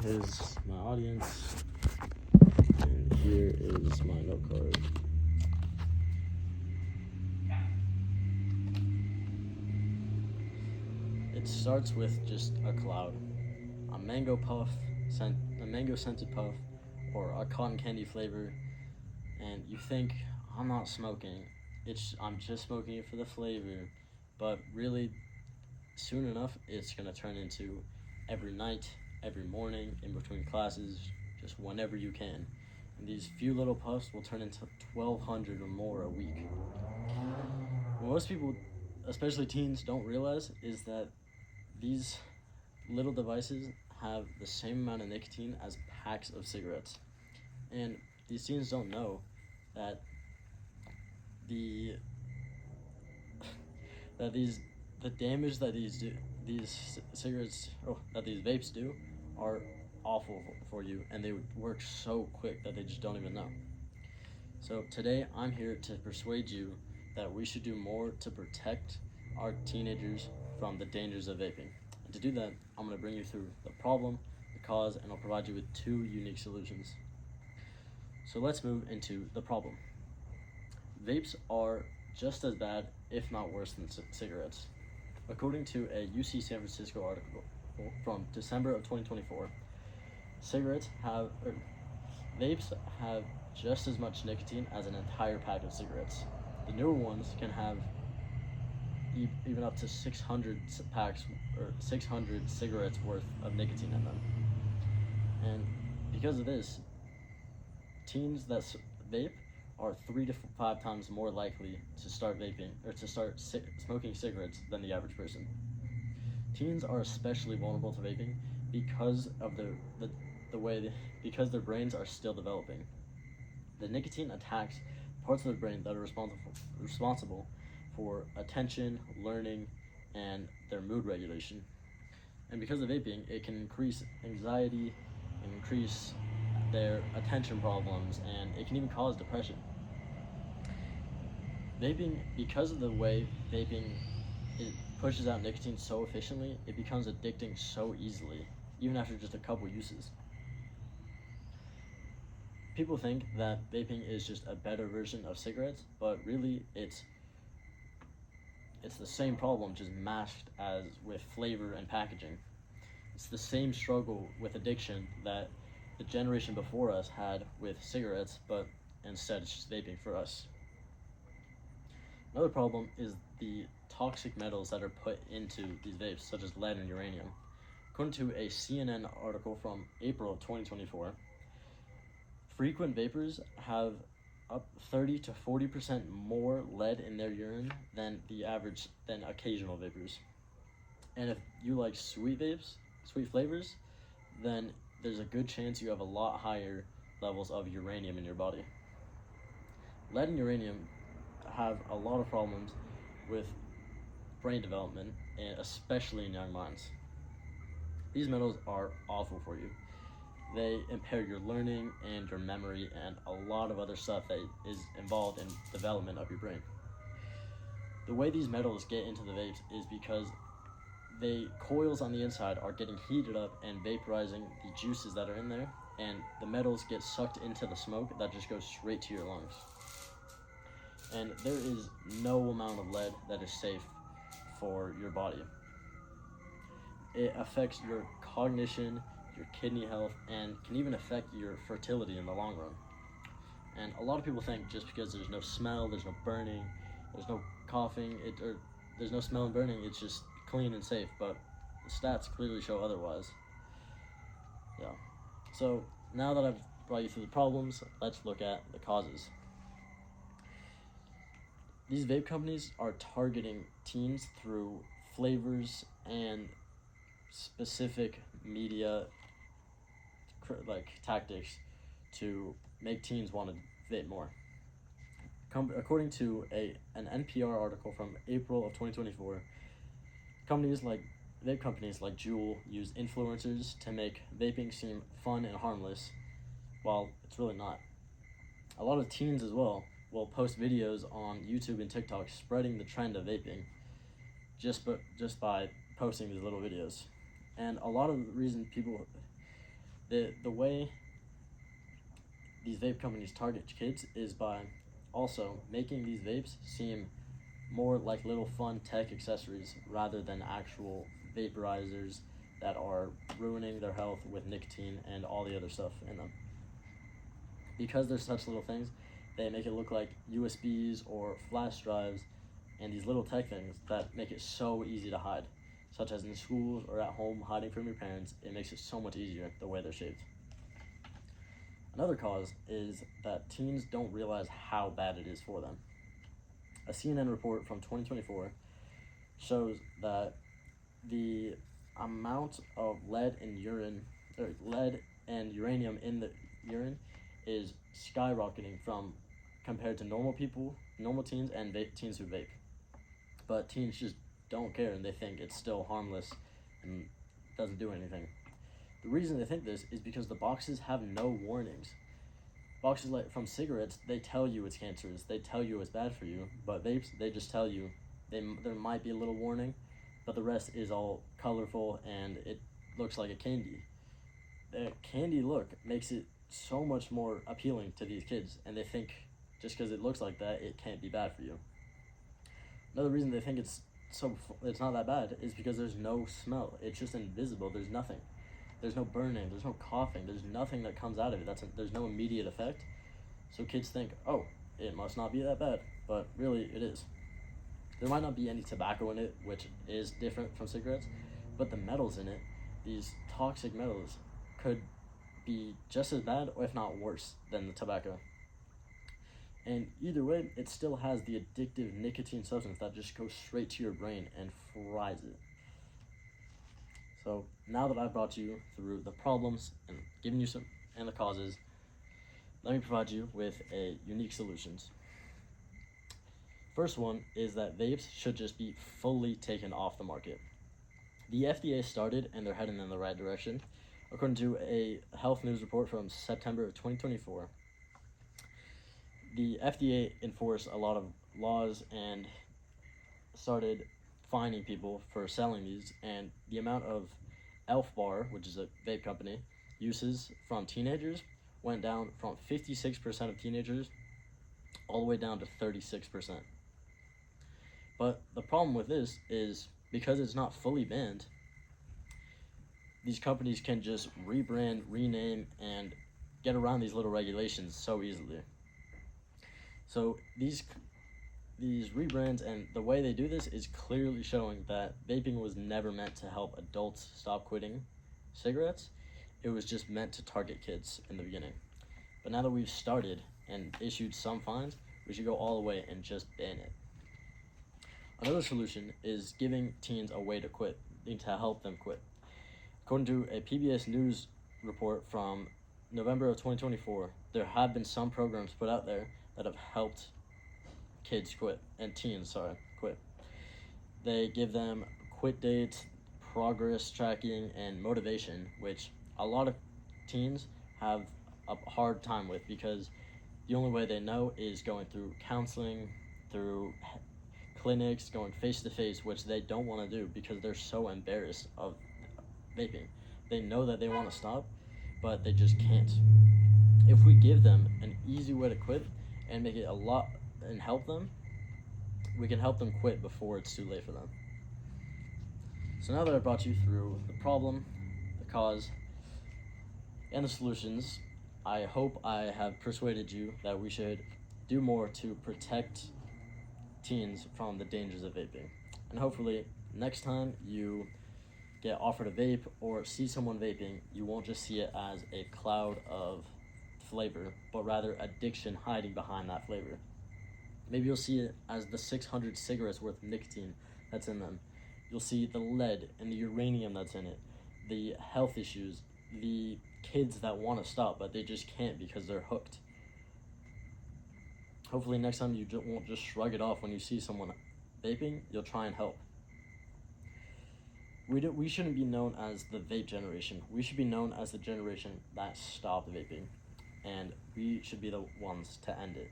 Here's my audience, and here is my note card. It starts with just a cloud, a mango scented puff, or a cotton candy flavor, and you think, I'm not smoking, I'm just smoking it for the flavor, but really, soon enough, it's gonna turn into every night, every morning, in between classes, just whenever you can. And these few little puffs will turn into 1,200 or more a week. What most people, especially teens, don't realize is that these little devices have the same amount of nicotine as packs of cigarettes. And these teens don't know that the damage that these cigarettes that these vapes do are awful for you, and they work so quick that they just don't even know. So today I'm here to persuade you that we should do more to protect our teenagers from the dangers of vaping. And to do that, I'm going to bring you through the problem, the cause, and I'll provide you with 2 unique solutions. So let's move into the problem. Vapes are just as bad, if not worse, than cigarettes. According to a UC San Francisco article from December of 2024, vapes have just as much nicotine as an entire pack of cigarettes. The newer ones can have even up to 600 packs or 600 cigarettes worth of nicotine in them. And because of this, teens that vape are 3 to 5 times more likely to start vaping or to start smoking cigarettes than the average person. Teens are especially vulnerable to vaping because of because their brains are still developing. The nicotine attacks parts of the brain that are responsible for attention, learning, and their mood regulation. And because of vaping, it can increase anxiety, increase their attention problems, and it can even cause depression. Vaping, because of the way vaping pushes out nicotine so efficiently, it becomes addicting so easily, even after just a couple uses. People think that vaping is just a better version of cigarettes, but really it's the same problem, just masked as with flavor and packaging. It's the same struggle with addiction that the generation before us had with cigarettes, but instead it's just vaping for us. Another problem is the toxic metals that are put into these vapes, such as lead and uranium. According to a CNN article from April of 2024, frequent vapors have up 30 to 40% more lead in their urine than occasional vapors. And if you like sweet flavors, then there's a good chance you have a lot higher levels of uranium in your body. Lead and uranium have a lot of problems with brain development, and especially in young minds. These metals are awful for you. They impair your learning and your memory and a lot of other stuff that is involved in development of your brain. The way these metals get into the vapes is because the coils on the inside are getting heated up and vaporizing the juices that are in there, and the metals get sucked into the smoke that just goes straight to your lungs. And there is no amount of lead that is safe for your body. It affects your cognition, your kidney health, and can even affect your fertility in the long run. And a lot of people think just because there's no smell, there's no burning, there's no coughing, or there's no smell and burning, it's just clean and safe, but the stats clearly show otherwise. Yeah. So now that I've brought you through the problems, let's look at the causes. These vape companies are targeting teens through flavors and specific media tactics to make teens want to vape more. According to an NPR article from April of 2024, vape companies like Juul use influencers to make vaping seem fun and harmless, while it's really not. A lot of teens as well will post videos on YouTube and TikTok spreading the trend of vaping just by posting these little videos. And a lot of the reason people The way these vape companies target kids is by also making these vapes seem more like little fun tech accessories rather than actual vaporizers that are ruining their health with nicotine and all the other stuff in them. Because they're such little things, they make it look like USBs or flash drives and these little tech things that make it so easy to hide, such as in schools or at home hiding from your parents. It makes it so much easier the way they're shaped. Another cause is that teens don't realize how bad it is for them. A CNN report from 2024 shows that the amount of lead and uranium in the urine is skyrocketing from compared to normal teens, and teens who vape. But teens just don't care, and they think it's still harmless and doesn't do anything. The reason they think this is because the boxes have no warnings. Boxes like from cigarettes, they tell you it's cancerous, they tell you it's bad for you, but vapes, they just tell you there might be a little warning, but the rest is all colorful and it looks like a candy. The candy look makes it so much more appealing to these kids, and they think just because it looks like that, it can't be bad for you. Another reason they think it's not that bad is because there's no smell. It's just invisible. There's nothing. There's no burning. There's no coughing. There's nothing that comes out of it. There's no immediate effect. So kids think, oh, it must not be that bad, but really it is. There might not be any tobacco in it, which is different from cigarettes, but the metals in it, these toxic metals, could be just as bad, or if not worse, than the tobacco. And either way, it still has the addictive nicotine substance that just goes straight to your brain and fries it. So now that I've brought you through the problems and given you some and the causes, let me provide you with a unique solutions. First one is that vapes should just be fully taken off the market. The FDA started, and they're heading in the right direction. According to a health news report from September of 2024, the FDA enforced a lot of laws and started fining people for selling these, and the amount of Elf Bar, which is a vape company, uses from teenagers went down from 56% of teenagers all the way down to 36%. But the problem with this is because it's not fully banned, these companies can just rebrand, rename, and get around these little regulations so easily. So these rebrands and the way they do this is clearly showing that vaping was never meant to help adults stop quitting cigarettes. It was just meant to target kids in the beginning. But now that we've started and issued some fines, we should go all the way and just ban it. Another solution is giving teens a way to quit, to help them quit. According to a PBS News report from November of 2024, there have been some programs put out there that have helped kids quit, and teens, quit. They give them quit dates, progress tracking, and motivation, which a lot of teens have a hard time with because the only way they know is going through counseling, through clinics, going face-to-face, which they don't want to do because they're so embarrassed of vaping. They know that they want to stop, but they just can't. If we give them an easy way to quit and make it a lot and help them, we can help them quit before it's too late for them. So now that I brought you through the problem, the cause, and the solutions, I hope I have persuaded you that we should do more to protect teens from the dangers of vaping. And hopefully next time you get offered a vape or see someone vaping, you won't just see it as a cloud of flavor, but rather addiction hiding behind that flavor. Maybe you'll see it as the 600 cigarettes worth of nicotine that's in them. You'll see the lead and the uranium that's in it, the health issues, the kids that want to stop but they just can't because they're hooked. Hopefully next time you won't just shrug it off when you see someone vaping, you'll try and help. We shouldn't be known as the vape generation. We should be known as the generation that stopped vaping, and we should be the ones to end it.